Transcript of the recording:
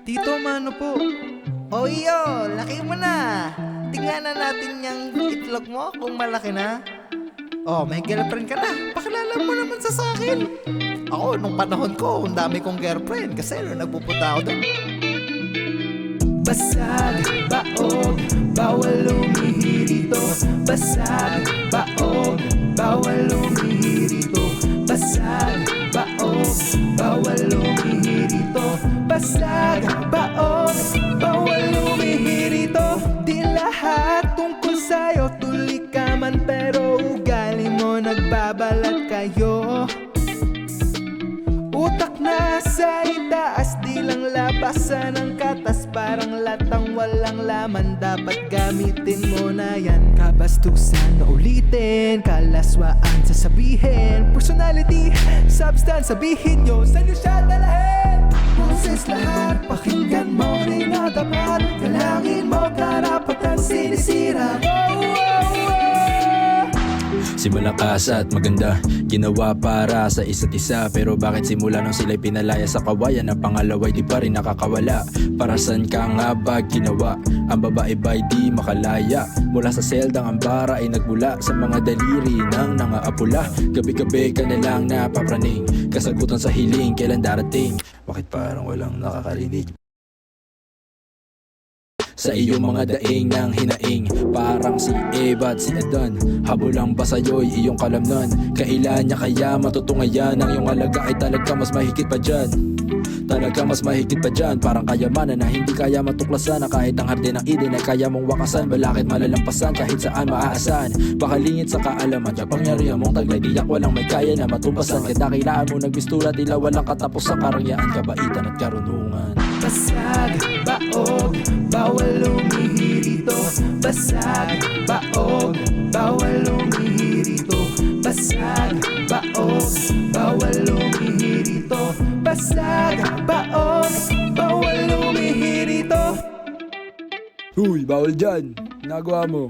Tito Mano po. O iyo, laki mo na. Tingnan na natin yung itlog mo kung malaki na. Oh, may girlfriend ka na. Pakilala mo naman sa akin. Ako, nung panahon ko, ang dami kong girlfriend kasi nagpupunta ako doon. Basag, baog, bawal umihi rito. Basag, baog, bawal umihi rito. Basag, baog, bawal umihi rito. Basag, baog, bawal umihi rito. Di lahat tungkol sa'yo, tulik ka man pero ugali mo nagbabalat kayo. Utak na sa itaas, di lang labasan ng katas. Parang latang walang laman, dapat gamitin mo na yan. Kabastusan na ulitin, kalaswaan sasabihin. Personality, substance, sabihin nyo, saan nyo siya dalahin? Boses lahat, pakinggan mo rin na dapat. Kalangin mo, karapatan sinisira. Simulang kasa at maganda, ginawa para sa isa't isa. Pero bakit simula nung sila'y pinalaya sa kawayan, ang pangalaway di pa rin nakakawala? Para saan ka nga ba ginawa? Ang babae ba'y di makalaya? Mula sa seldang ang bara ay nagmula sa mga daliri ng nangaapula. Gabi-gabi ka na lang napapraning, kasagutan sa hiling kailan darating? Bakit parang walang nakakarinig? Sa iyong mga daing ng hinaing, parang si Eva at si Adan. Habulang ba sa'yo'y iyong kalamnan? Kailan niya kaya matutungayan? Ang iyong alaga ay talaga mas mahigit pa dyan. Talaga mas mahigit pa dyan. Parang kayamanan na hindi kaya matuklasan, na kahit ang hardin ng Eden ay kaya mong wakasan. Balakid malalampasan kahit saan maaasahan. Bakalingit sa kaalaman, sa pangyarihan mong taglay, diyak walang may kaya na matumpasan. Kadakilaan mo nagbistura, tila walang katapos sa karangyaan, kabaitan at karunungan. Basag, baog, bawal umihi rito. Basag, baog, bawal umihi rito. Basag, baog, bawal umihi rito. Basag, baog, bawal umihi rito. Huy, bawal dyan. Nagawa mo.